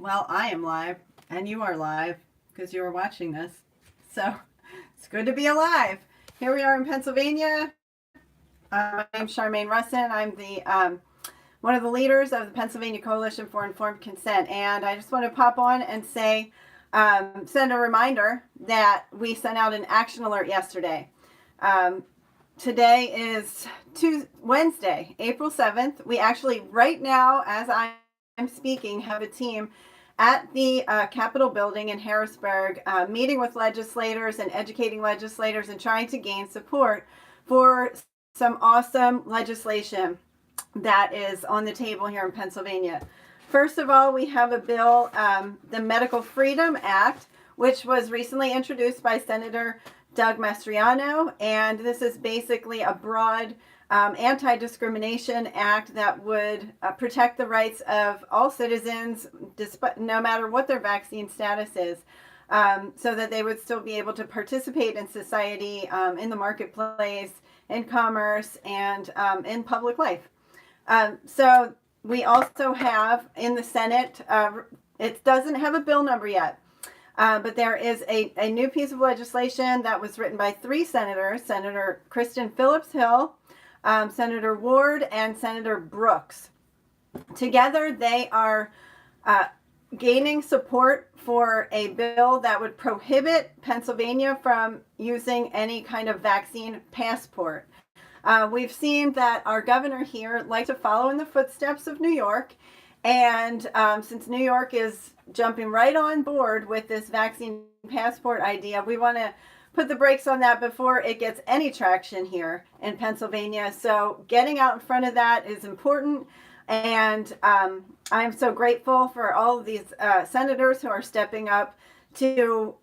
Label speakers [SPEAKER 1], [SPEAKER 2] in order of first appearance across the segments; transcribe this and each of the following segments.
[SPEAKER 1] Well, I am live, and you are live because you are watching this. So it's good to be alive. Here we are in Pennsylvania. My name's Charmaine Russin. I'm the one of the leaders of the Pennsylvania Coalition for Informed Consent, and I just want to pop on and say, send a reminder that we sent out an action alert yesterday. Today is Wednesday, April 7th. We actually, right now, as I'm speaking, have a team at the Capitol building in Harrisburg, meeting with legislators and educating legislators and trying to gain support for some awesome legislation that is on the table here in Pennsylvania. First of all, we have a bill, the Medical Freedom Act, which was recently introduced by Senator Doug Mastriano, and this is basically a broad anti-discrimination act that would protect the rights of all citizens, no matter what their vaccine status is, so that they would still be able to participate in society, in the marketplace, in commerce, and in public life. So we also have in the Senate, it doesn't have a bill number yet, but there is a new piece of legislation that was written by three senators, Senator Kristen Phillips-Hill, Senator Ward, and Senator Brooks. Together, they are gaining support for a bill that would prohibit Pennsylvania from using any kind of vaccine passport. We've seen that our governor here likes to follow in the footsteps of New York, and since New York is jumping right on board with this vaccine passport idea, we want to put the brakes on that before it gets any traction here in Pennsylvania. So getting out in front of that is important, and I'm so grateful for all of these senators who are stepping up to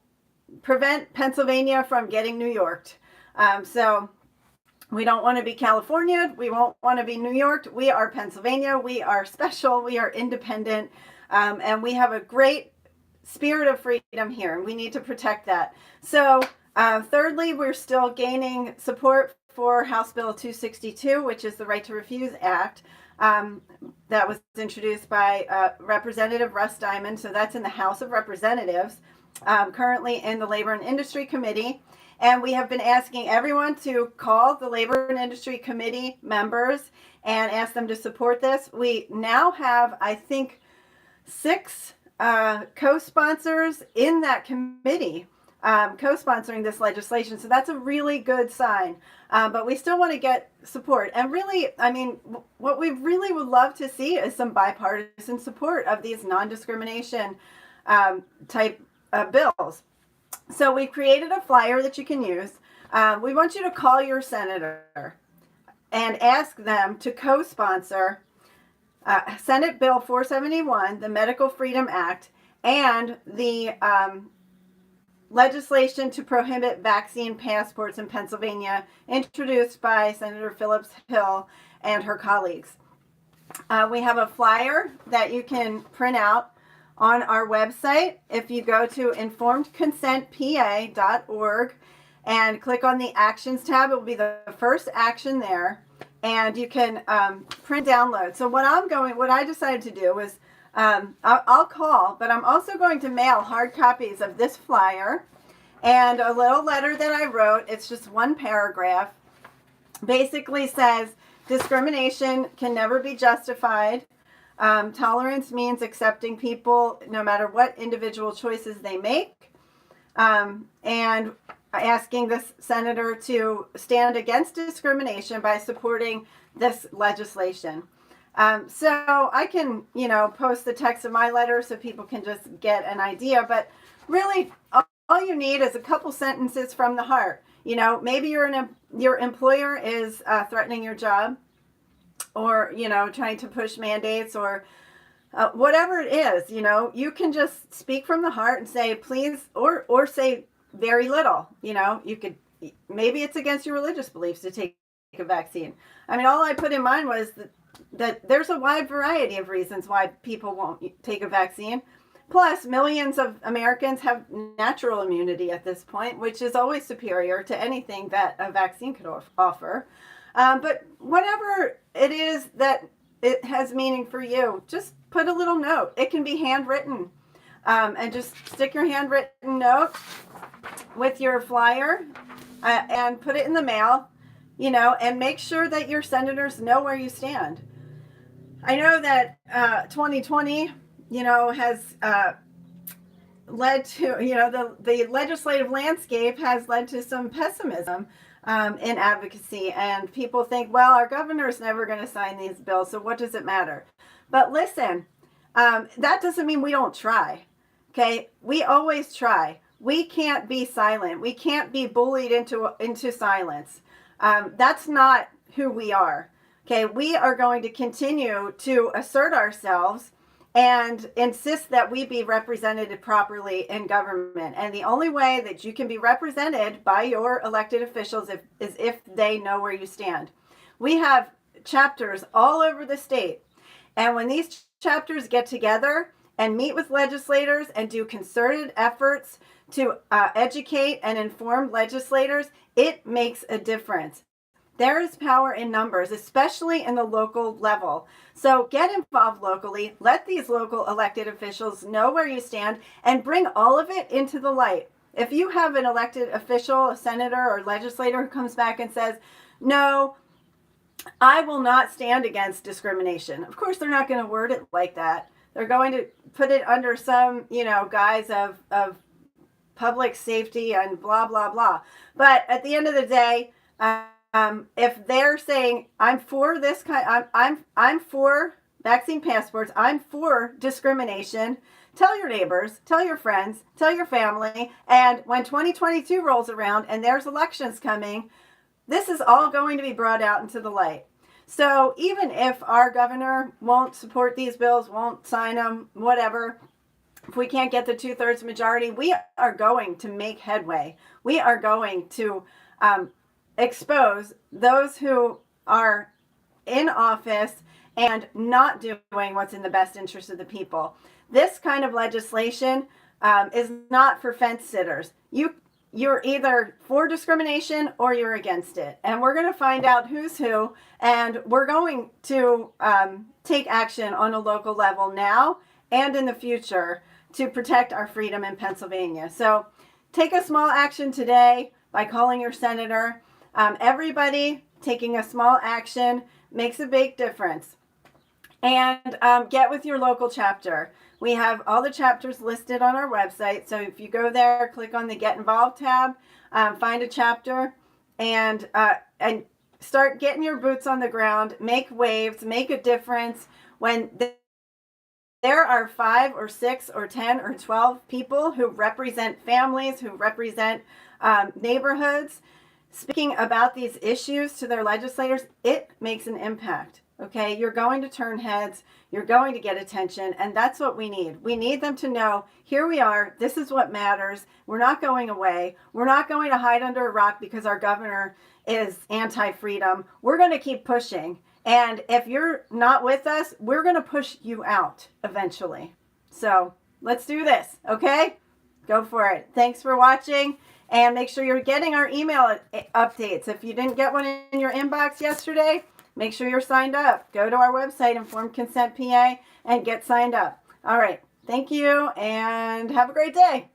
[SPEAKER 1] prevent Pennsylvania from getting New Yorked. So we don't want to be California. We won't want to be New York. We are Pennsylvania. We are special. We are independent. And we have a great spirit of freedom here. And we need to protect that. So thirdly, we're still gaining support for House Bill 262, which is the Right to Refuse Act, that was introduced by Representative Russ Diamond. So that's in the House of Representatives, currently in the Labor and Industry Committee. And we have been asking everyone to call the Labor and Industry Committee members and ask them to support this. We now have, I think, 6 co-sponsors in that committee co-sponsoring this legislation. So that's a really good sign. But we still want to get support. And really, I mean, what we really would love to see is some bipartisan support of these non-discrimination type bills. So we've created a flyer that you can use. We want you to call your senator and ask them to co-sponsor Senate Bill 471, the Medical Freedom Act, and the legislation to prohibit vaccine passports in Pennsylvania, introduced by Senator Phillips-Hill and her colleagues. We have a flyer that you can print out on our website. If you go to informedconsentpa.org and click on the Actions tab, it will be the first action there, and you can print download. So what I decided to do was I'll call, but I'm also going to mail hard copies of this flyer and a little letter that I wrote. It's just one paragraph. Basically says discrimination can never be justified. Tolerance means accepting people no matter what individual choices they make, and asking this senator to stand against discrimination by supporting this legislation. So I can, post the text of my letter so people can just get an idea, but really all you need is a couple sentences from the heart. Maybe your employer is threatening your job, or trying to push mandates, or whatever it is. You can just speak from the heart and say please, or say very little. You could, maybe it's against your religious beliefs to take a vaccine. I mean, all I put in mind was that there's a wide variety of reasons why people won't take a vaccine. Plus, millions of Americans have natural immunity at this point, which is always superior to anything that a vaccine could offer. But whatever it is that it has meaning for you, just put a little note. It can be handwritten. And just stick your handwritten note with your flyer and put it in the mail, and make sure that your senators know where you stand. I know that 2020, has led to, the legislative landscape has led to some pessimism in advocacy. And people think, well, our governor is never going to sign these bills, so what does it matter? But listen, that doesn't mean we don't try. Okay, we always try. We can't be silent. We can't be bullied into silence. That's not who we are. Okay, we are going to continue to assert ourselves and insist that we be represented properly in government. And the only way that you can be represented by your elected officials is if they know where you stand. We have chapters all over the state. And when these chapters get together and meet with legislators and do concerted efforts to educate and inform legislators, it makes a difference. There is power in numbers, especially in the local level. So get involved locally. Let these local elected officials know where you stand and bring all of it into the light. If you have an elected official, a senator or legislator who comes back and says, no, I will not stand against discrimination. Of course, they're not going to word it like that. They're going to put it under some, guise of public safety and blah, blah, blah. But at the end of the day, if they're saying, I'm for this kind, I'm for vaccine passports, I'm for discrimination, tell your neighbors, tell your friends, tell your family. And when 2022 rolls around and there's elections coming, this is all going to be brought out into the light. So even if our governor won't support these bills, won't sign them, whatever, if we can't get the 2/3 majority, we are going to make headway. We are going to expose those who are in office and not doing what's in the best interest of the people. This kind of legislation is not for fence sitters. You're either for discrimination or you're against it. And we're going to find out who's who, and we're going to take action on a local level now and in the future to protect our freedom in Pennsylvania. So take a small action today by calling your senator. Everybody taking a small action makes a big difference. And get with your local chapter. We have all the chapters listed on our website. So if you go there, click on the Get Involved tab, find a chapter, and start getting your boots on the ground. Make waves, make a difference. When there are 5 or 6 or 10 or 12 people who represent families, who represent neighborhoods, speaking about these issues to their legislators, it makes an impact. Okay, you're going to turn heads, you're going to get attention, and that's what we need. We need them to know, here we are, this is what matters. We're not going away. We're not going to hide under a rock because our governor is anti-freedom. We're going to keep pushing. And if you're not with us, we're going to push you out eventually. So let's do this, okay? Go for it. Thanks for watching. And make sure you're getting our email updates. If you didn't get one in your inbox yesterday, make sure you're signed up. Go to our website, Informed Consent PA, and get signed up. All right. Thank you, and have a great day.